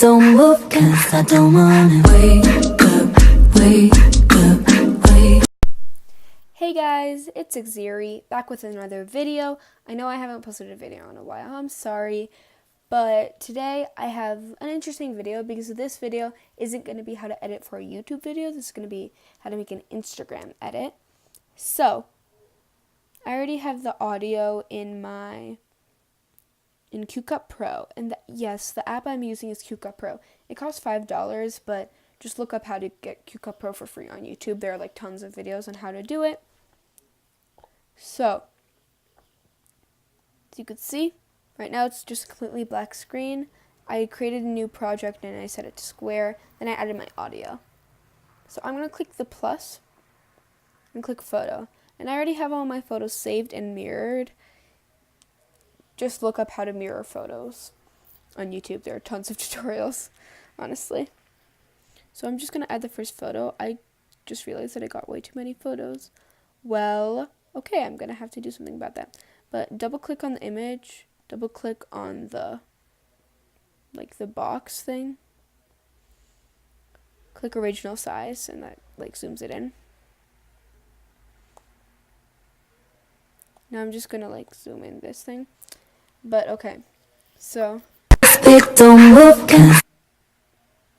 Don't move, 'cause I don't wanna wake up. Hey guys, it's Xeri, back with another video. I know I haven't posted a video in a while, I'm sorry, but today I have an interesting video because this video isn't going to be how to edit for a YouTube video, this is going to be how to make an Instagram edit. So, I already have the audio in QCut Pro, and yes, the app I'm using is QCut Pro. It costs $5, but just look up how to get QCut Pro for free on YouTube. There are like tons of videos on how to do it. So, as you can see, right now it's just a completely black screen. I created a new project and I set it to square. Then I added my audio. So I'm going to click the plus and click photo. And I already have all my photos saved and mirrored. Just look up how to mirror photos on YouTube. There are tons of tutorials, honestly. So I'm just going to add the first photo. I just realized that I got way too many photos. Well, okay, I'm going to have to do something about that. But double click on the image, double click on the box thing. Click original size and that zooms it in. Now I'm just going to zoom in this thing. But okay, so I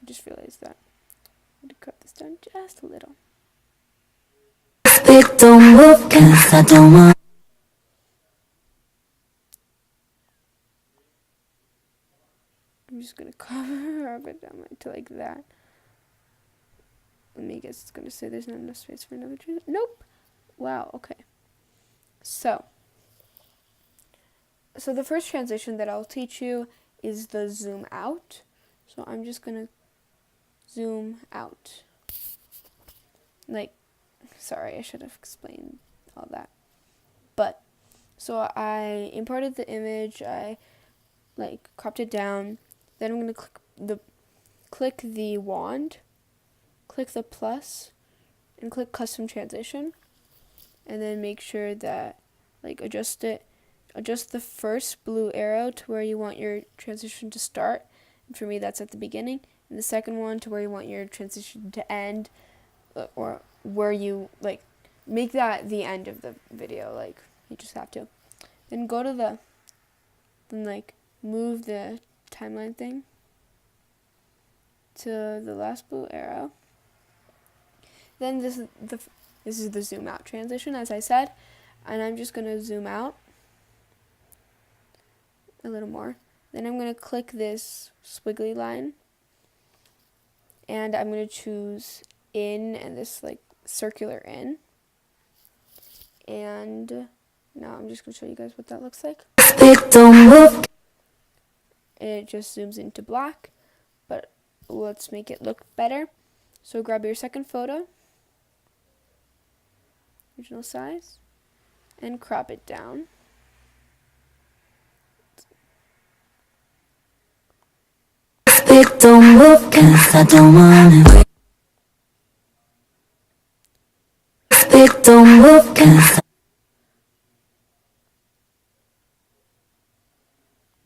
just realized that I'm going to cut this down just a little. I'm just going to carve it down to like that. Let me guess, it's going to say there's not enough space for another transition. Nope. Wow, okay. So the first transition that I'll teach you is the zoom out. So I'm just going to zoom out. Sorry, I should have explained all that. But, so I imported the image, I cropped it down. Then I'm going to click the wand, click the plus, and click custom transition. And then make sure that, adjust the first blue arrow to where you want your transition to start. And for me, that's at the beginning. And the second one to where you want your transition to end, or where you, make that the end of the video. You just have to. Then go to move the timeline thing to the last blue arrow. Then this is the zoom out transition, as I said. And I'm just going to zoom out a little more. Then I'm going to click this squiggly line. And I'm going to choose in and this circular in. And now I'm just going to show you guys what that looks like. It just zooms into black, but let's make it look better. So grab your second photo, original size, and crop it down. Don't move, 'cause I don't wanna don't move, 'cause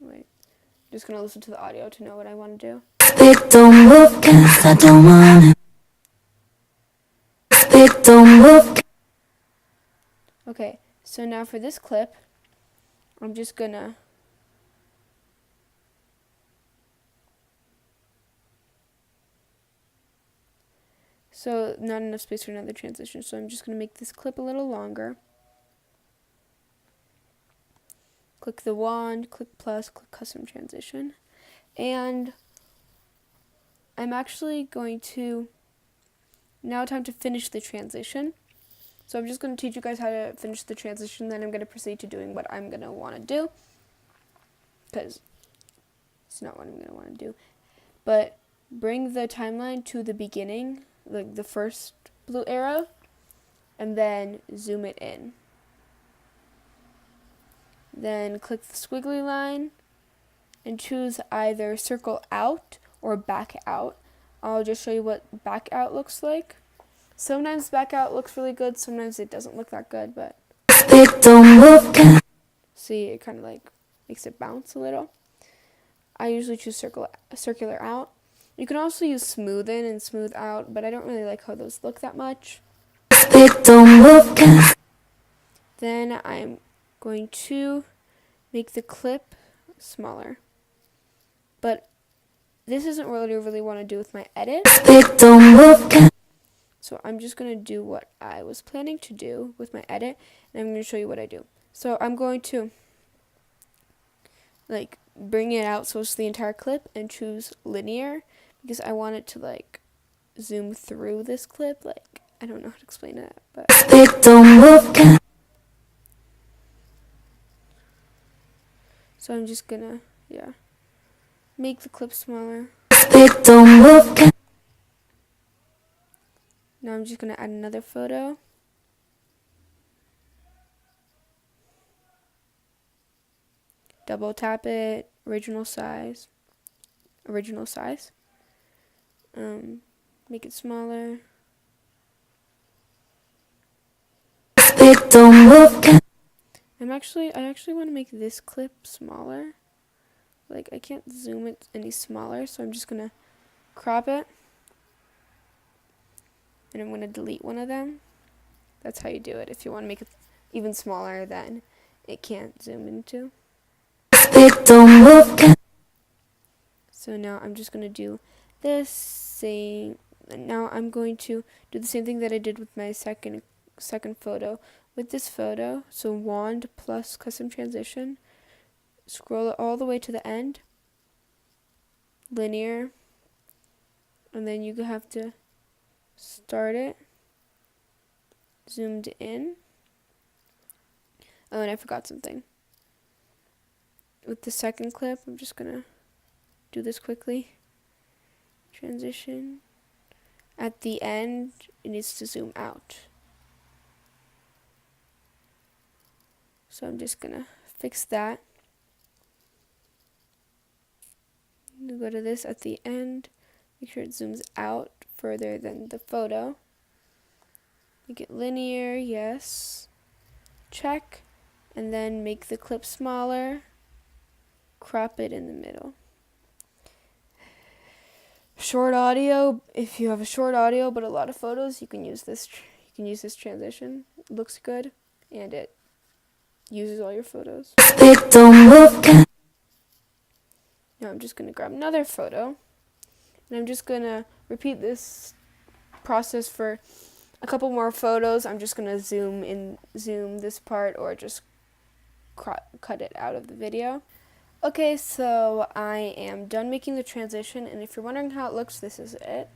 Wait, just gonna listen to the audio to know what I want to do. don't move, 'cause I don't wanna don't move. Okay, so now for this clip, I'm just gonna so not enough space for another transition, so I'm just going to make this clip a little longer. Click the wand, click plus, click custom transition. And I'm actually going to, now time to finish the transition. So I'm just going to teach you guys how to finish the transition, then I'm going to proceed to doing what I'm going to want to do. Because it's not what I'm going to want to do. But bring the timeline to the beginning, the first blue arrow, and then zoom it in. Then click the squiggly line and choose either circle out or back out. I'll just show you what back out looks like. Sometimes back out looks really good, sometimes it doesn't look that good, but see, it kind of makes it bounce a little. I usually choose circular out. You can also use smooth in and smooth out, but I don't really like how those look that much. Then I'm going to make the clip smaller. But this isn't what I really want to do with my edit. So I'm just going to do what I was planning to do with my edit, and I'm going to show you what I do. So I'm going to like bring it out so it's the entire clip and choose linear because I want it to like zoom through this clip. Like, I don't know how to explain that, but so I'm just gonna make the clip smaller. Now I'm just gonna add another photo. Double tap it, original size. Make it smaller. I actually want to make this clip smaller. Like, I can't zoom it any smaller, so I'm just gonna crop it. And I'm gonna delete one of them. That's how you do it. If you want to make it even smaller, then it can't zoom into. So now I'm just gonna do this same. Now I'm going to do the same thing that I did with my second photo. With this photo, so wand plus custom transition, scroll it all the way to the end, linear, and then you have to start it, zoomed in. Oh, and I forgot something. With the second clip, I'm just gonna do this quickly. Transition. At the end, it needs to zoom out. So I'm just gonna fix that. Go to this at the end. Make sure it zooms out further than the photo. Make it linear, yes. Check. And then make the clip smaller. Crop it in the middle. Short audio. If you have a short audio but a lot of photos, you can use this. You can use this transition. It looks good, and it uses all your photos. Now I'm just gonna grab another photo, and I'm just gonna repeat this process for a couple more photos. I'm just gonna zoom this part, or just cut it out of the video. Okay, so I am done making the transition, and if you're wondering how it looks, this is it.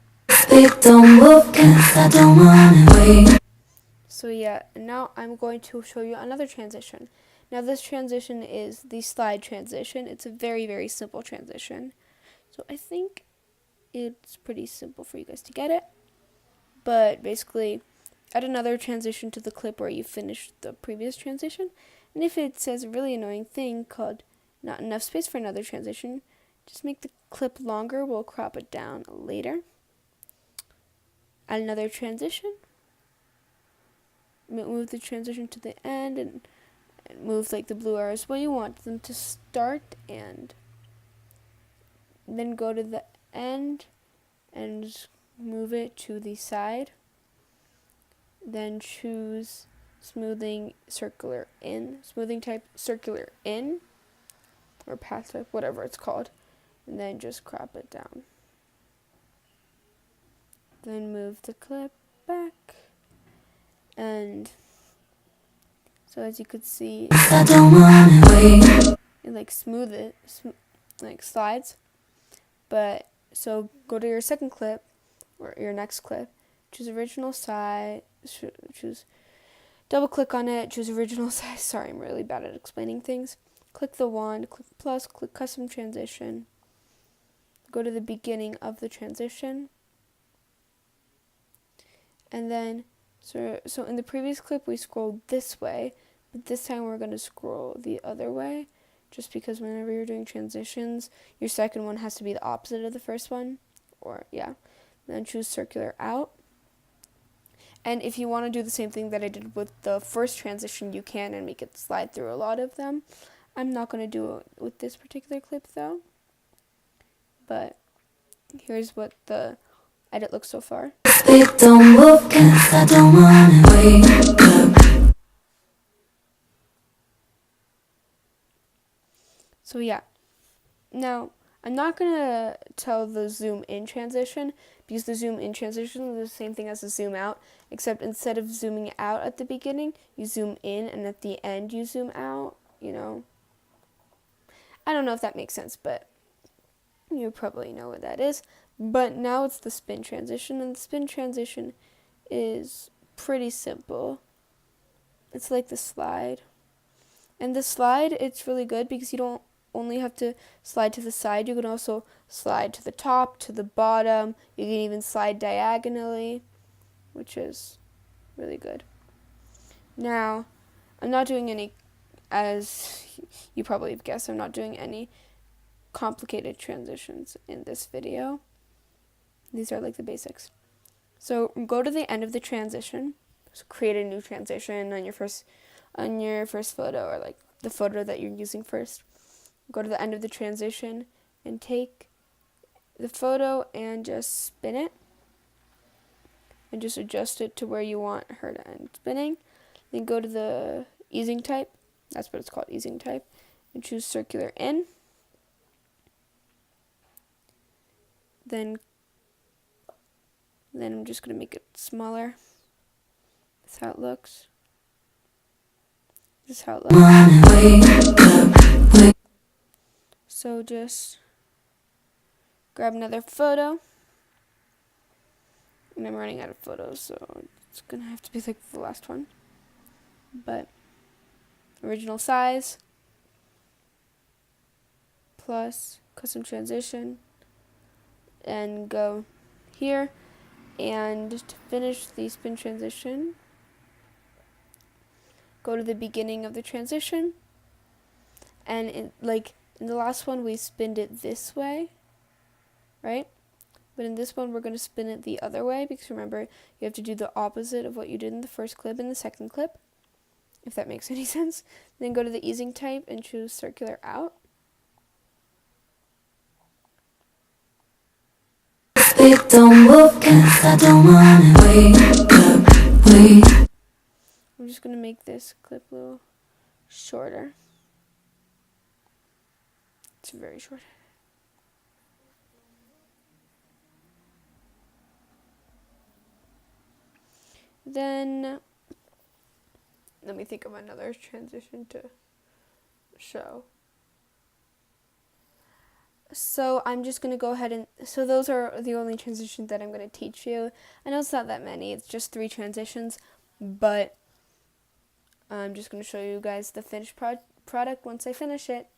So yeah, now I'm going to show you another transition. Now this transition is the slide transition. It's a very, very simple transition. So I think it's pretty simple for you guys to get it. But basically, add another transition to the clip where you finished the previous transition. And if it says a really annoying thing called not enough space for another transition, just make the clip longer. We'll crop it down later. Add another transition. Move the transition to the end and move like the blue arrows where you want them to start, and then go to the end and move it to the side. Then choose smoothing type circular in, or path type, whatever it's called, and then just crop it down. Then move the clip back, and so as you could see, it like like slides. But so go to your second clip, or your next clip, choose original size, choose double click on it, choose original size. Sorry, I'm really bad at explaining things. Click the wand, click plus, click custom transition. Go to the beginning of the transition. And then, so in the previous clip we scrolled this way, but this time we're going to scroll the other way, just because whenever you're doing transitions, your second one has to be the opposite of the first one, or yeah. Then choose circular out. And if you want to do the same thing that I did with the first transition, you can, and make it slide through a lot of them. I'm not going to do it with this particular clip though. but here's what the edit looks so far. Speak, don't move, 'cause I don't wanna wake up. So yeah, now I'm not gonna tell the zoom in transition, because the zoom in transition is the same thing as the zoom out, except instead of zooming out at the beginning, you zoom in, and at the end you zoom out, you know. I don't know if that makes sense, but you probably know what that is. But now it's the spin transition, and the spin transition is pretty simple. It's like the slide. And the slide, it's really good because you don't only have to slide to the side. You can also slide to the top, to the bottom. You can even slide diagonally, which is really good. Now, I'm not doing any, as you probably have guessed, I'm not doing any complicated transitions in this video. These are like the basics. So go to the end of the transition. So create a new transition on your first photo, or like the photo that you're using first. Go to the end of the transition and take the photo and just spin it, and just adjust it to where you want her to end spinning. Then go to the easing type, that's what it's called, easing type, and choose circular in. Then I'm just going to make it smaller. That's how it looks. This is how it looks. So just grab another photo. And I'm running out of photos, so it's going to have to be like the last one. But original size plus custom transition, and go here. And to finish the spin transition, go to the beginning of the transition, and in the last one we spinned it this way, right? But in this one we're going to spin it the other way, because remember, you have to do the opposite of what you did in the first clip and the second clip, if that makes any sense. Then go to the easing type and choose circular out. Speak, don't move, 'cause I don't wanna wake up, wake. I'm just going to make this clip a little shorter. It's very short. Then let me think of another transition to show. So I'm just going to go ahead and, so those are the only transitions that I'm going to teach you. I know it's not that many, it's just 3 transitions, but I'm just going to show you guys the finished product once I finish it.